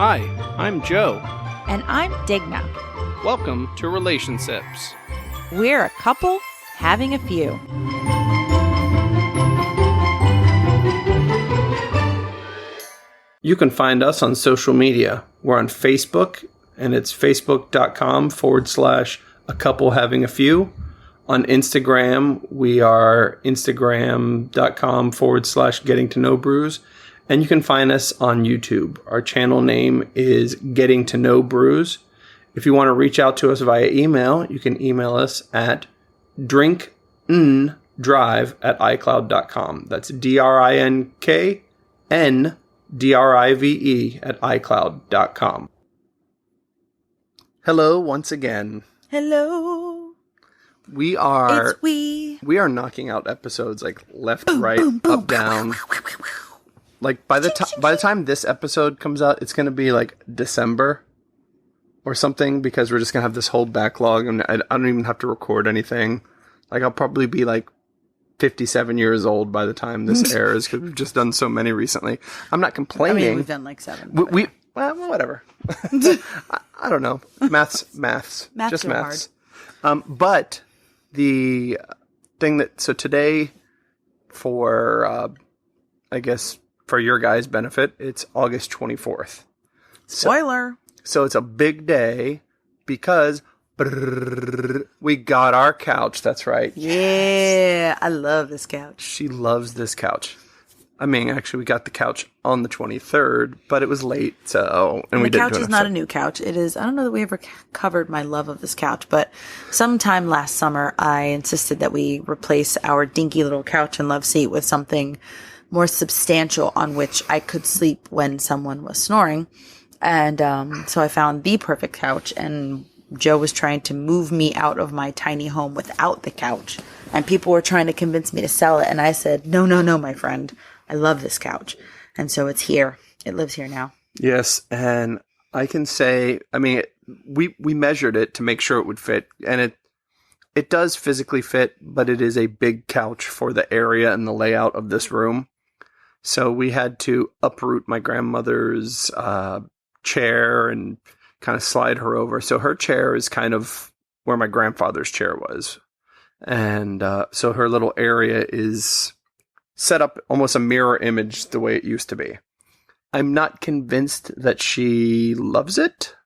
Hi, I'm Joe. And I'm Digna. Welcome to Relationships. We're a couple having a few. You can find us on social media. We're on Facebook, and it's facebook.com/a couple having a few. On Instagram, we are instagram.com/getting to know brews. And you can find us on YouTube. Our channel name is Getting to Know Brews. If you want to reach out to us via email, you can email us at drinkndrive@icloud.com. That's drinkndrive@icloud.com. Hello once again. Hello. We are It's we. We are knocking out episodes like left, right, up, down. Like by the time this episode comes out, it's going to be like December or something, because we're just going to have this whole backlog and I don't even have to record anything. Like I'll probably be like 57 years old by the time this airs, because we've just done so many recently. I'm not complaining. I mean, we've done like 7. Well, whatever. I don't know. Maths. Just maths. Hard. But the thing so today for, I guess, for your guys' benefit, it's August 24th. Spoiler. So it's a big day because we got our couch. That's right. Yeah, I love this couch. She loves this couch. I mean, actually, we got the couch on the 23rd, but it was late, so... And we didn't do the couch is not a new couch. It is... I don't know that we ever covered my love of this couch, but sometime last summer, I insisted that we replace our dinky little couch and love seat with something more substantial on which I could sleep when someone was snoring. And so I found the perfect couch, and Joe was trying to move me out of my tiny home without the couch. And people were trying to convince me to sell it, and I said, no, my friend. I love this couch. And so it's here. It lives here now. Yes, and I can say, I mean, we measured it to make sure it would fit, and it does physically fit, but it is a big couch for the area and the layout of this room. So we had to uproot my grandmother's chair and kind of slide her over. So her chair is kind of where my grandfather's chair was. And so her little area is set up almost a mirror image the way it used to be. I'm not convinced that she loves it.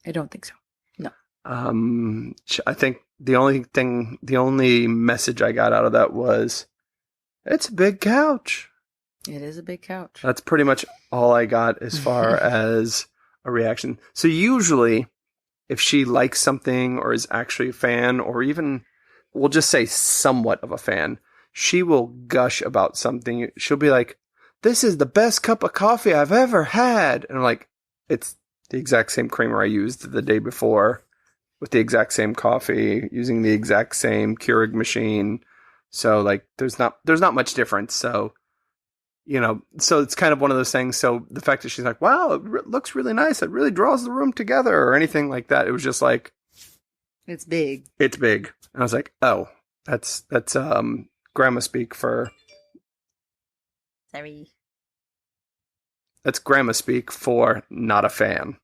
I don't think so. No. I think the only message I got out of that was, it's a big couch. It is a big couch. That's pretty much all I got as far as a reaction. So usually, if she likes something or is actually a fan, or even, we'll just say somewhat of a fan, she will gush about something. She'll be like, this is the best cup of coffee I've ever had. And I'm like, it's the exact same creamer I used the day before with the exact same coffee, using the exact same Keurig machine. So like, there's not much difference. So, you know, so it's kind of one of those things. So the fact that she's like, wow, it looks really nice. It really draws the room together, or anything like that. It was just like, it's big. It's big. And I was like, oh, that's grandma speak for... Sorry. That's grandma speak for not a fan.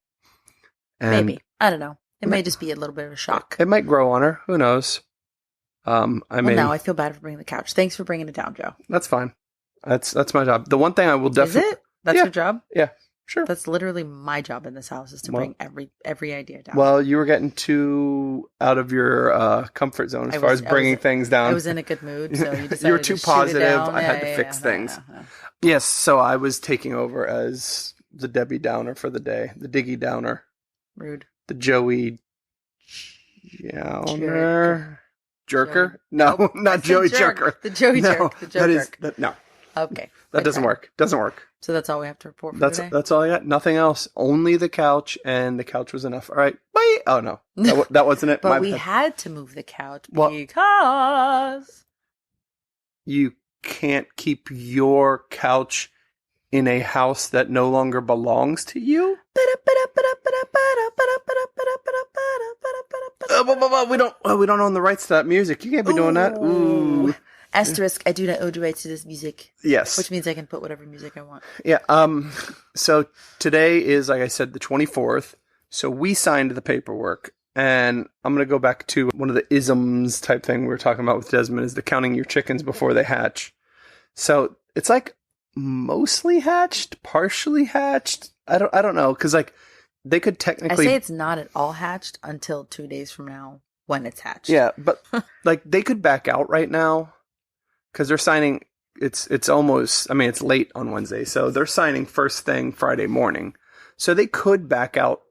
And maybe. I don't know. It may just be a little bit of a shock. It might grow on her. Who knows? No, I feel bad for bringing the couch. Thanks for bringing it down, Joe. That's fine. That's my job. The one thing I will definitely... Is it? That's your job? Yeah, sure. That's literally my job in this house, is to bring every idea down. Well, you were getting too out of your comfort zone as far as bringing things down. I was in a good mood, so you decided you were too positive. I had had to fix things. Yes, so I was taking over as the Debbie Downer for the day. The Diggy Downer. Rude. The Joey Downer. Jerker? No, not Joey Jerker. The Joey Jerk. The Joe Jerk. No. Okay. That doesn't work. Doesn't work. So that's all we have to report for today? That's all I got. Nothing else. Only the couch, and the couch was enough. All right. Bye. Oh, no. That wasn't it. But we had to move the couch because... You can't keep your couch in a house that no longer belongs to you? We don't own the rights to that music. You can't be doing that. Ooh. Asterisk, I do not own the rights to this music. Yes. Which means I can put whatever music I want. Yeah. So today is, like I said, the 24th. So we signed the paperwork. And I'm going to go back to one of the isms type thing we were talking about with Desmond is the counting your chickens before they hatch. So it's like mostly hatched, partially hatched. I don't know. Because like they could technically. I say it's not at all hatched until 2 days from now when it's hatched. Yeah. But like they could back out right now. Because they're signing, it's almost, I mean, it's late on Wednesday. So they're signing first thing Friday morning. So they could back out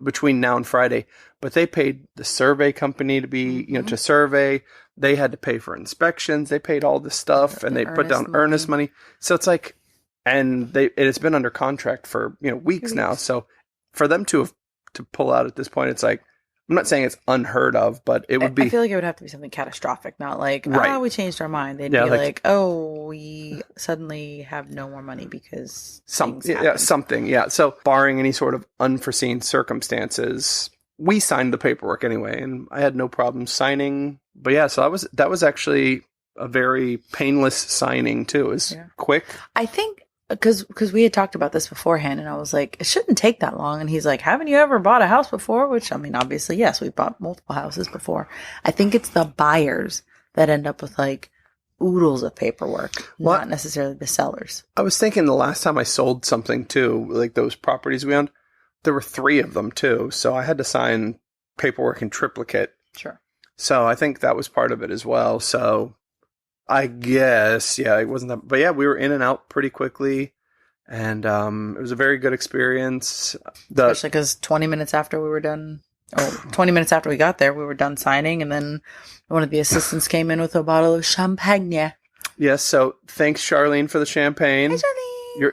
between now and Friday. But they paid the survey company to be, to survey. They had to pay for inspections. They paid all this stuff. And they put down earnest money. So it's like, and it's been under contract for, weeks now. So for them to pull out at this point, it's like, I'm not saying it's unheard of, but it would be. I feel like it would have to be something catastrophic, not like, we changed our mind. They'd be like, we suddenly have no more money because something. Yeah. So barring any sort of unforeseen circumstances, we signed the paperwork anyway, and I had no problem signing. But yeah, so that was actually a very painless signing too. It was quick. I think. Because we had talked about this beforehand, and I was like, it shouldn't take that long. And he's like, haven't you ever bought a house before? Which, I mean, obviously, yes, we've bought multiple houses before. I think it's the buyers that end up with like oodles of paperwork, not necessarily the sellers. I was thinking the last time I sold something too, like those properties we owned, there were 3 of them too. So I had to sign paperwork in triplicate. Sure. So I think that was part of it as well. So I guess, it wasn't that, but we were in and out pretty quickly, and it was a very good experience. Especially because 20 minutes after we were done, or 20 minutes after we got there, we were done signing, and then one of the assistants came in with a bottle of champagne. Yes, so thanks, Charlene, for the champagne. Hi, Charlene.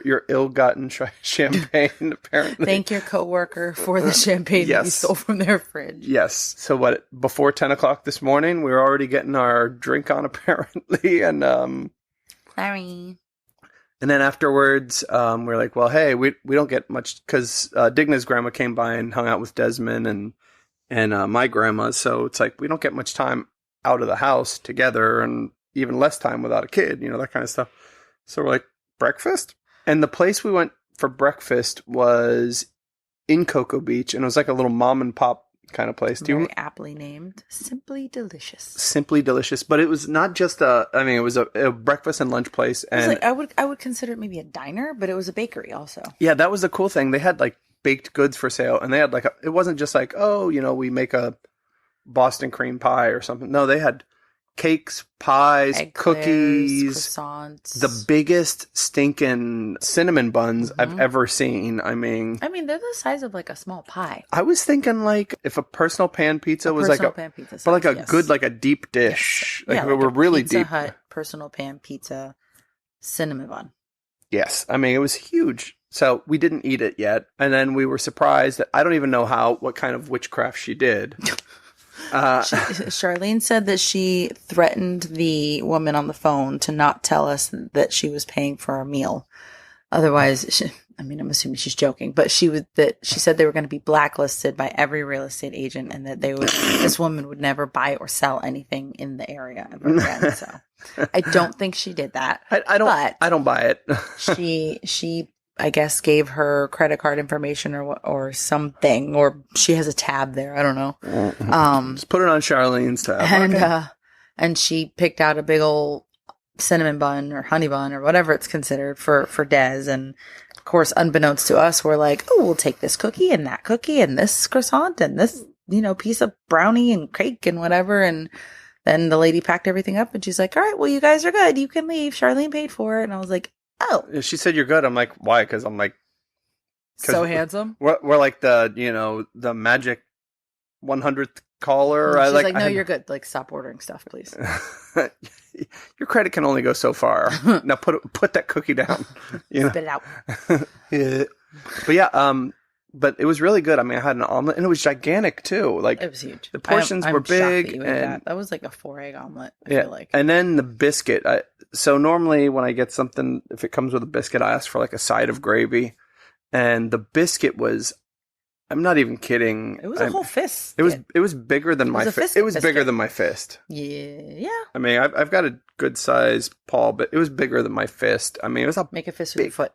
Your ill-gotten champagne, apparently. Thank your coworker for the champagne that you stole from their fridge. Yes. So before 10 o'clock this morning, we were already getting our drink on, apparently. And sorry. And then afterwards, we're like, well, hey, we don't get much, because Digna's grandma came by and hung out with Desmond and my grandma. So it's like, we don't get much time out of the house together, and even less time without a kid, that kind of stuff. So we're like, breakfast? And the place we went for breakfast was in Cocoa Beach, and it was like a little mom and pop kind of place. Very aptly named. Simply Delicious. Simply Delicious. But it was not just it was a breakfast and lunch place. And I would consider it maybe a diner, but it was a bakery also. Yeah, that was the cool thing. They had like baked goods for sale, and they had it wasn't just like, we make a Boston cream pie or something. No, they had cakes, pies, cookies, croissants. The biggest stinking cinnamon buns I've ever seen. I mean, they're the size of like a small pie. I was thinking like if a personal pan pizza was like a good, like a deep dish. Yes. Like we were really Pizza deep. Hut personal pan pizza cinnamon bun. Yes. I mean, it was huge. So we didn't eat it yet. And then we were surprised that I don't even know what kind of witchcraft she did. Charlene said that she threatened the woman on the phone to not tell us that she was paying for our meal. Otherwise, I'm assuming she's joking, but she said they were going to be blacklisted by every real estate agent, and that this woman would never buy or sell anything in the area ever again. So I don't think she did that. I don't buy it. she I guess gave her credit card information or something, or she has a tab there. I don't know. Just put it on Charlene's tab. And she picked out a big old cinnamon bun or honey bun or whatever it's considered for Des. And of course, unbeknownst to us, we're like, oh, we'll take this cookie and that cookie and this croissant and this, piece of brownie and cake and whatever. And then the lady packed everything up and she's like, all right, well, you guys are good. You can leave. Charlene paid for it. And I was like, oh. She said you're good. I'm like, why? Because I'm like, so handsome. We're like the magic 100th caller. She's like, no, you're good. Like, stop ordering stuff, please. Your credit can only go so far. Now put that cookie down. Spit it out. Yeah. But yeah, but it was really good. I mean, I had an omelet, and it was gigantic too. Like, it was huge. The portions were big, and that was like a 4-egg omelet. I feel like. And then the biscuit. So normally when I get something, if it comes with a biscuit, I ask for like a side of gravy, and the biscuit was I'm not even kidding. It was a whole fist. It was bigger than my fist. It was bigger than my fist. Yeah. I mean, I've got a good size paw, but it was bigger than my fist. I mean, it was a Make a fist with your foot.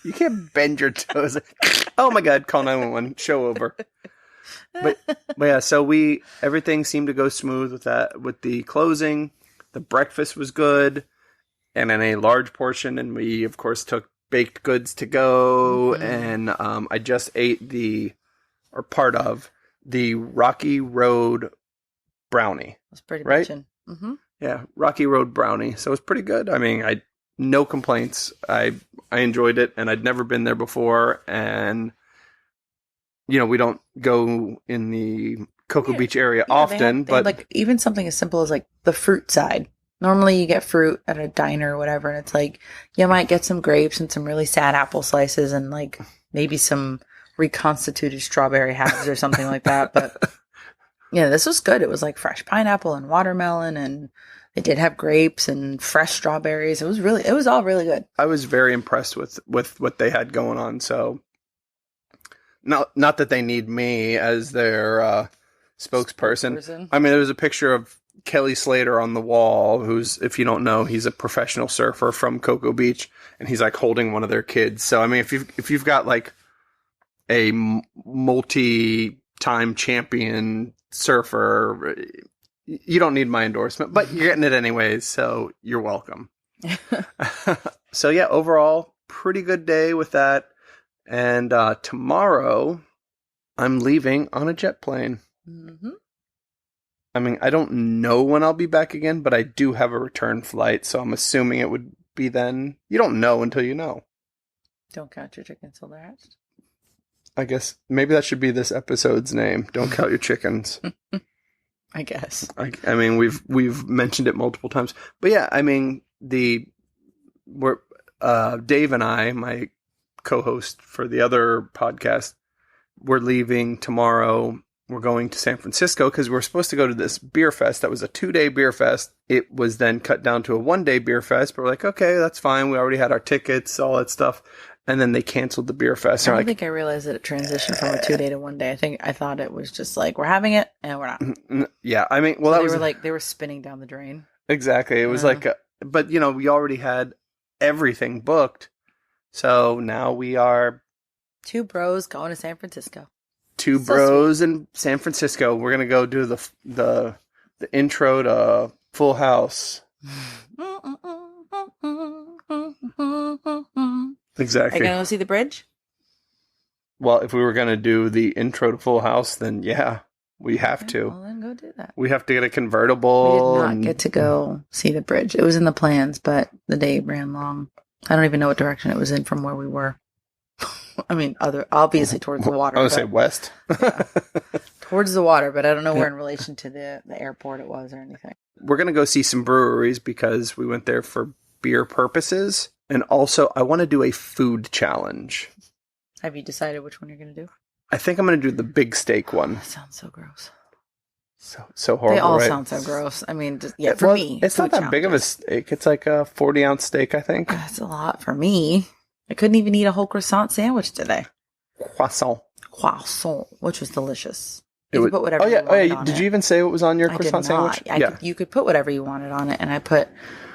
You can't bend your toes. Oh my God! Call 911. Show over. But yeah, so everything seemed to go smooth with that. With the closing, the breakfast was good, and in a large portion. And we, of course, took baked goods to go. And I just ate part of the Rocky Road brownie. It's pretty right. Mm-hmm. Yeah, Rocky Road brownie. So it was pretty good. I mean, no complaints. I enjoyed it, and I'd never been there before. And we don't go in the Cocoa Beach area often, they have, like, even something as simple as like the fruit side. Normally, you get fruit at a diner or whatever, and it's like you might get some grapes and some really sad apple slices, and like maybe some reconstituted strawberry halves or something like that. But yeah, this was good. It was like fresh pineapple and watermelon, and they did have grapes and fresh strawberries. It was all really good. I was very impressed with what they had going on. So, not that they need me as their spokesperson. I mean, there was a picture of Kelly Slater on the wall, who's, if you don't know, he's a professional surfer from Cocoa Beach, and he's like holding one of their kids. So, I mean, if you've got like a multi-time champion surfer, you don't need my endorsement, but you're getting it anyways, so you're welcome. So yeah, overall, pretty good day with that. And tomorrow, I'm leaving on a jet plane. Mm-hmm. I mean, I don't know when I'll be back again, but I do have a return flight, so I'm assuming it would be then. You don't know until you know. Don't count your chickens till they're hatched. I guess maybe that should be this episode's name. Don't count your chickens. I guess. I mean, we've mentioned it multiple times, but yeah, I mean, Dave and I, my co-host for the other podcast, we're leaving tomorrow. We're going to San Francisco because we're supposed to go to this beer fest. That was a 2-day beer fest. It was then cut down to a 1-day beer fest, but we're like, okay, that's fine. We already had our tickets, all that stuff. And then they canceled the beer fest. I don't think I realized that it transitioned from a 2-day to 1 day. I thought it was just like, we're having it and we're not. Yeah, I mean, well, so they were spinning down the drain. Exactly. It was like, but we already had everything booked. So now we are 2 bros going to San Francisco. 2 bros in San Francisco. We're gonna go do the intro to Full House. Exactly. Are you gonna go see the bridge? Well, if we were gonna do the intro to Full House, then yeah, we have to. Well, then go do that. We have to get a convertible. We did not get to go see the bridge. It was in the plans, but the day ran long. I don't even know what direction it was in from where we were. I mean, obviously towards the water. I would say west. Yeah. Towards the water, but I don't know where in relation to the airport it was or anything. We're going to go see some breweries because we went there for beer purposes. And also, I want to do a food challenge. Have you decided which one you're going to do? I think I'm going to do the big steak one. That sounds so gross. So horrible, They all right? sound so gross. I mean, for me. It's not that big of a steak. It's like a 40-ounce steak, I think. That's a lot for me. I couldn't even eat a whole croissant sandwich today. Croissant, which was delicious. You could put whatever you wanted on Did it. you even say what was on your I croissant did not. sandwich? You could put whatever you wanted on it, and I put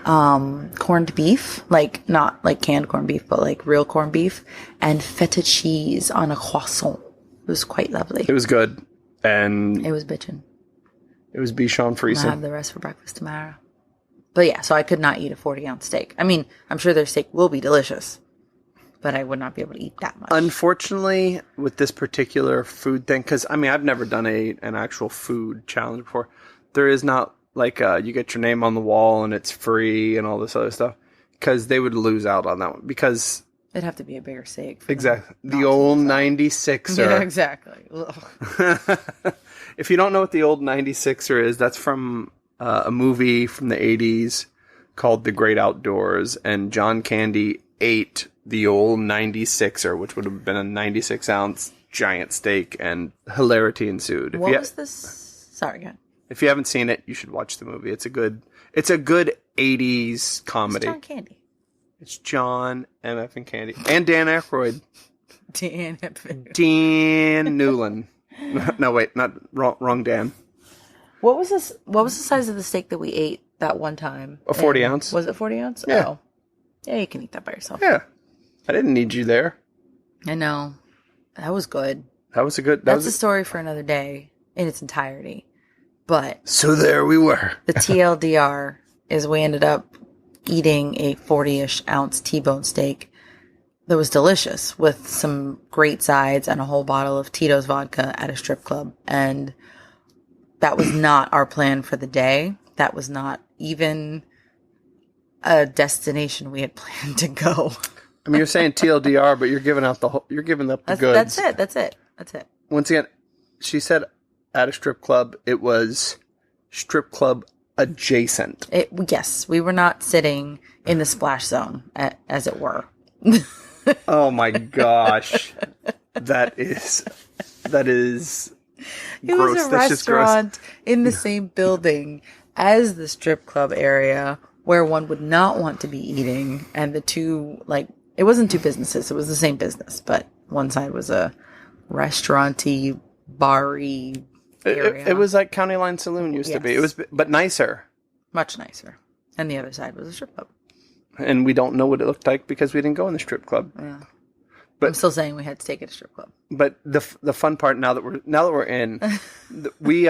corned beef, like not like canned corned beef, but like real corned beef, and feta cheese on a croissant. It was quite lovely. It was good, and it was bitchin'. It was Bichon Friesen. I'll have the rest for breakfast tomorrow. But yeah, so I could not eat a 40-ounce steak. I mean, I'm sure their steak will be delicious, but I would not be able to eat that much. Unfortunately, with this particular food thing, because I mean, I've never done an actual food challenge before. There is not like you get your name on the wall and it's free and all this other stuff, because they would lose out on that one because it'd have to be a bigger steak. Exactly, the old 96er. Yeah, exactly. If you don't know what the old 96er is, that's from a movie from the 80s called The Great Outdoors, and John Candy ate the old 96er, which would have been a 96-ounce giant steak, and hilarity ensued. What was this? Sorry, go ahead. If you haven't seen it, you should watch the movie. It's a good 80s comedy. It's John Candy. It's John, MF, and Candy. And Dan Aykroyd. Dan had food. Dan Newland. No, wait, not wrong Dan. What was this? What was the size of the steak that we ate that one time? A 40 ounce. Was it 40 ounce? Yeah. Oh. Yeah, you can eat that by yourself. Yeah. I didn't need you there. I know. That was good. That was a good... That's a story for another day in its entirety. But... So there we were. The TLDR is we ended up eating a 40-ish ounce T-bone steak that was delicious with some great sides and a whole bottle of Tito's vodka at a strip club. And that was not our plan for the day. That was not even a destination we had planned to go. I mean, you're saying TLDR, but you're giving up the goods. That's it. Once again, she said at a strip club, it was strip club adjacent. Yes, we were not sitting in the splash zone, as it were. Oh my gosh. That is It gross. was a That's just gross. restaurant in the same building as the strip club area where one would not want to be eating. And the two, it wasn't two businesses. It was the same business, but one side was a restaurant-y, bar-y area. It was like County Line Saloon used to be. It was, but nicer. Much nicer. And the other side was a strip club. And we don't know what it looked like because we didn't go in the strip club. Yeah. But I'm still saying we had steak at a strip club. But the fun part now that we're in, we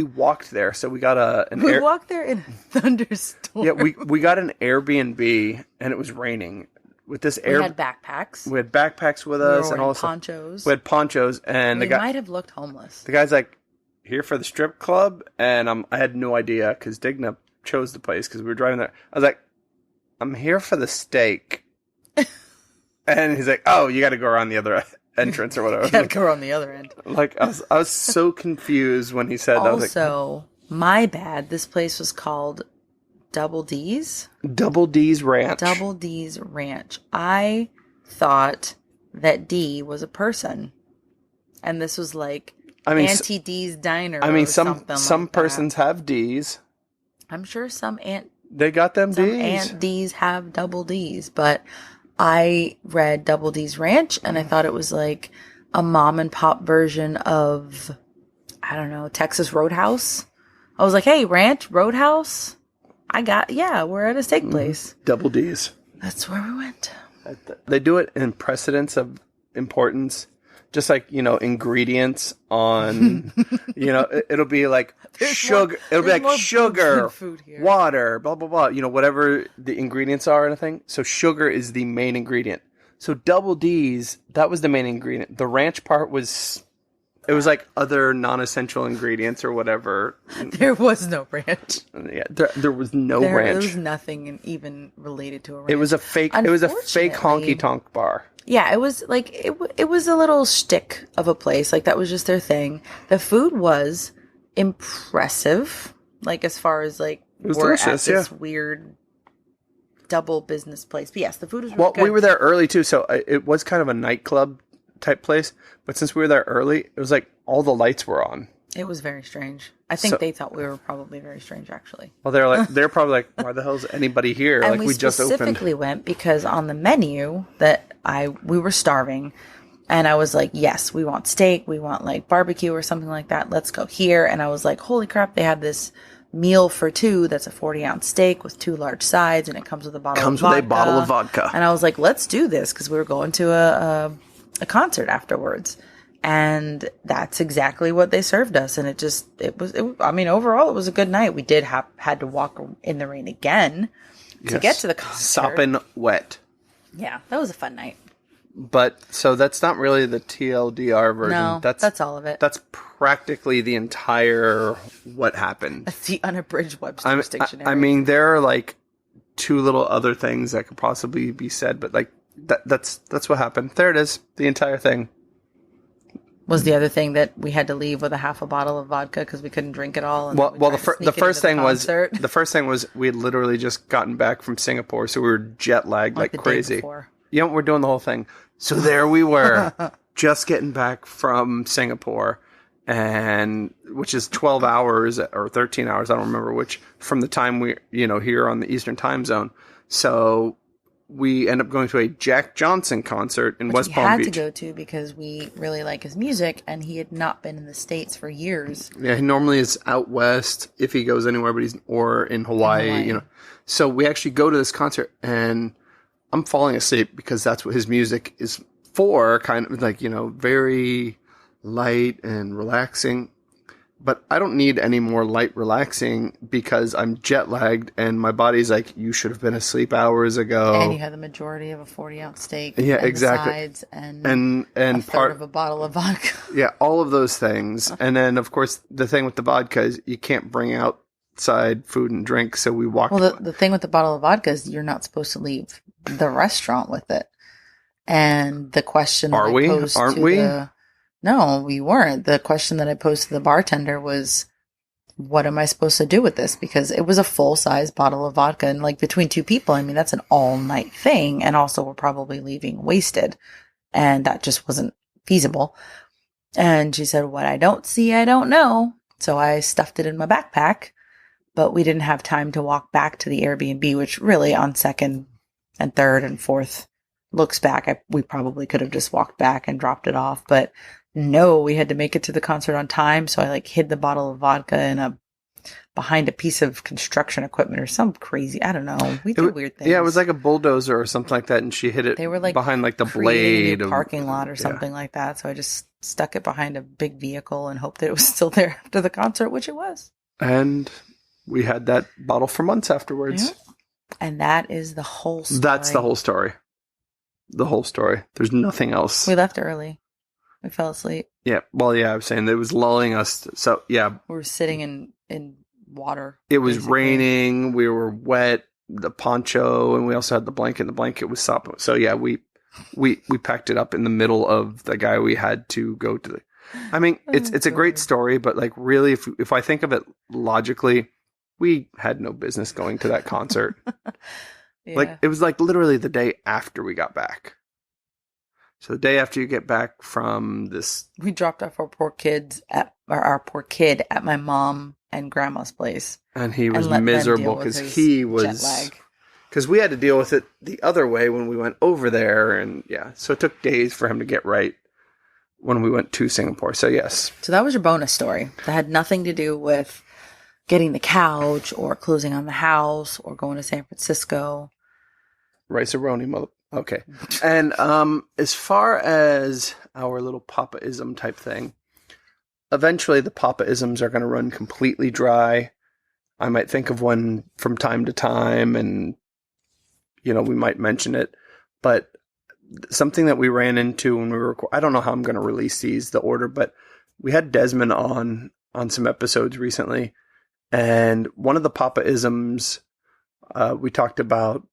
walked there, so we got we walked there in a thunderstorm. Yeah, we got an Airbnb and it was raining. With this we had backpacks. We had backpacks with us and all this ponchos. We had ponchos and we might have looked homeless. The guy's like, here for the strip club, and I had no idea because Digna chose the place because we were driving there. I was like, I'm here for the steak. And he's like, oh, you got to go around the other entrance or whatever. Got to go around the other end. I was so confused when he said that. Also, my bad. This place was called Double D's. Double D's Ranch. Double D's Ranch. I thought that D was a person. And this was Auntie D's Diner. I mean, some persons have D's. I'm sure some they got them some D's. Aunt D's have Double D's, but I read Double D's Ranch and I thought it was like a mom and pop version of, I don't know, Texas Roadhouse. I was like, hey, Ranch, Roadhouse. We're at a steak place. Double D's. That's where we went. They do it in precedence of importance. Just like, ingredients on, it'll be like sugar. It'll be like sugar, water, blah, blah, blah. Whatever the ingredients are and anything. So sugar is the main ingredient. So Double D's, that was the main ingredient. The ranch part was, it was like other non-essential ingredients or whatever. There was no ranch. Yeah, there was no ranch. There was nothing even related to a ranch. It was a fake honky tonk bar. Yeah, it was it was a little shtick of a place. That was just their thing. The food was impressive. As far as it was we're delicious, at this weird double business place. But yes, the food was really good. We were there early too, so it was kind of a nightclub type place. But since we were there early, it was like all the lights were on. It was very strange. I think they thought we were probably very strange, actually. Well, they're probably like, why the hell is anybody here? And we just opened. Specifically went because on the menu we were starving, and I was like, yes, we want steak, we want barbecue or something like that. Let's go here. And I was like, holy crap, they have this meal for two. That's a 40-ounce steak with 2 large sides, and it comes with a bottle of vodka. And I was like, let's do this because we were going to a concert afterwards. And that's exactly what they served us. And overall, it was a good night. We did had to walk in the rain again to get to the concert. Sopping wet. Yeah, that was a fun night. But, so that's not really the TLDR version. No, that's all of it. That's practically the entire what happened. That's the unabridged Webster's Dictionary. I mean, there are 2 little other things that could possibly be said, but that's what happened. There it is, the entire thing. Was the other thing that we had to leave with a half a bottle of vodka because we couldn't drink it all. And the first thing was we had literally just gotten back from Singapore, so we were jet lagged like crazy. Yeah, we're doing the whole thing. So there we were, just getting back from Singapore, and which is 12 hours or 13 hours, I don't remember which, from the time we here on the Eastern time zone. So we end up going to a Jack Johnson concert in West we Palm had Beach. to go to because we really like his music, and he had not been in the States for years. Yeah, he normally is out west if he goes anywhere, but or in Hawaii, you know. So we actually go to this concert, and I'm falling asleep because that's what his music is for, kind of like, you know, very light and relaxing. But I don't need any more light relaxing because I'm jet lagged and my body's like, you should have been asleep hours ago. And you had the majority of a 40-ounce steak. Yeah, and exactly. The sides and a third of a bottle of vodka. Yeah, all of those things. And then, of course, the thing with the vodka is you can't bring outside food and drink, so we walked. Well, the thing with the bottle of vodka is you're not supposed to leave the restaurant with it. And the question Are we? Aren't we? No, we weren't. The question that I posed to the bartender was, what am I supposed to do with this? Because it was a full-size bottle of vodka. And like between two people, I mean, that's an all-night thing. And also we're probably leaving wasted. And that just wasn't feasible. And she said, what I don't see, I don't know. So I stuffed it in my backpack. But we didn't have time to walk back to the Airbnb, which really on second and third and fourth looks back, we probably could have just walked back and dropped it off. But no, we had to make it to the concert on time. So I like hid the bottle of vodka behind a piece of construction equipment or some crazy, I don't know. We did weird things. Yeah, it was like a bulldozer or something like that. And she hid it they were like behind like the blade of parking lot or something like that. So I just stuck it behind a big vehicle and hoped that it was still there after the concert, which it was. And we had that bottle for months afterwards. Yeah. And that is the whole story. That's the whole story. The whole story. There's nothing else. We left early. We fell asleep. Yeah. Well, yeah, I was saying that it was lulling us. So, yeah. We were sitting in water. It was raining. We were wet. The poncho, and we also had the blanket. The blanket was sopping. So, yeah, we packed it up in the middle of the guy we had to go to. I mean, it's a great story, but like really, if I think of it logically, we had no business going to that concert. Yeah. Like, it was like literally the day after we got back. So the day after you get back from this, we dropped off our poor kid at my mom and grandma's place, and he was miserable because he was jet lag. Because we had to deal with it the other way when we went over there, and yeah, so it took days for him to get right when we went to Singapore. So yes, so that was your bonus story. That had nothing to do with getting the couch or closing on the house or going to San Francisco. Rice-a-roni, mother. Okay. And as far as our little Papa-ism type thing, eventually the Papa-isms are going to run completely dry. I might think of one from time to time and, you know, we might mention it. But something that we ran into when we were I don't know how I'm going to release the order, but we had Desmond on some episodes recently. And one of the Papa-isms we talked about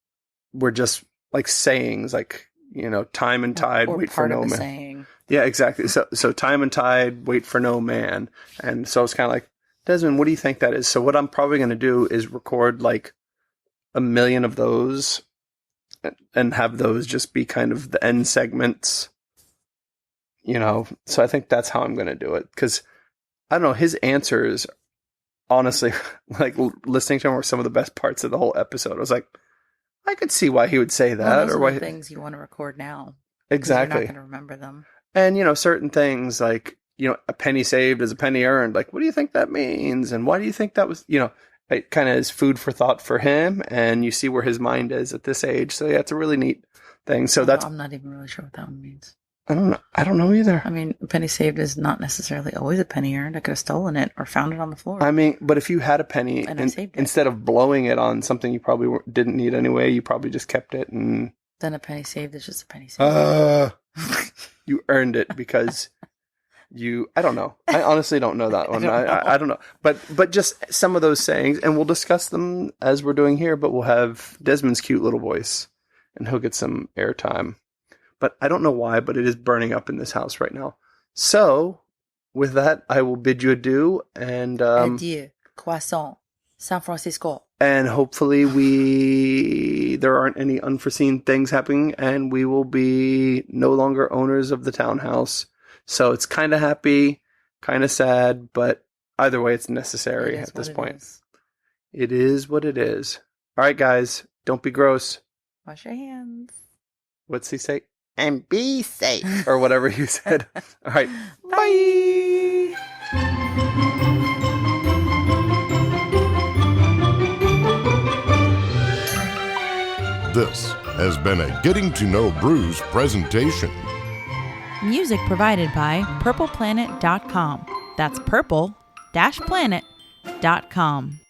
were just like sayings, like, you know, time and tide, wait for no man. Saying. Yeah, exactly. So time and tide, wait for no man. And so it's kind of like, Desmond, what do you think that is? So what I'm probably going to do is record like 1 million of those and have those just be kind of the end segments, you know? So I think that's how I'm going to do it. Cause I don't know, his answers, honestly, like listening to him were some of the best parts of the whole episode. I was like, I could see why he would say that. Well, those are the things you want to record now. Exactly. You're not going to remember them. And, you know, certain things like, you know, a penny saved is a penny earned. Like, what do you think that means? And why do you think that was, you know, it kind of is food for thought for him. And you see where his mind is at this age. So, yeah, it's a really neat thing. So I'm not even really sure what that one means. I don't know either. I mean, a penny saved is not necessarily always a penny earned. I could have stolen it or found it on the floor. I mean, but if you had a penny and I saved it, instead of blowing it on something you probably didn't need anyway, you probably just kept it. And then a penny saved is just a penny saved. You earned it because I don't know. I honestly don't know that one. I don't know. But just some of those sayings, and we'll discuss them as we're doing here, but we'll have Desmond's cute little voice and he'll get some airtime. But I don't know why, but it is burning up in this house right now. So, with that, I will bid you adieu. And adieu, croissant, San Francisco. And hopefully there aren't any unforeseen things happening, and we will be no longer owners of the townhouse. So it's kind of happy, kind of sad, but either way, it's necessary at this point. It is what it is. All right, guys, don't be gross. Wash your hands. What's he say? And be safe. Or whatever you said. All right. Bye. This has been a Getting to Know Brews presentation. Music provided by purpleplanet.com. That's purple-planet.com.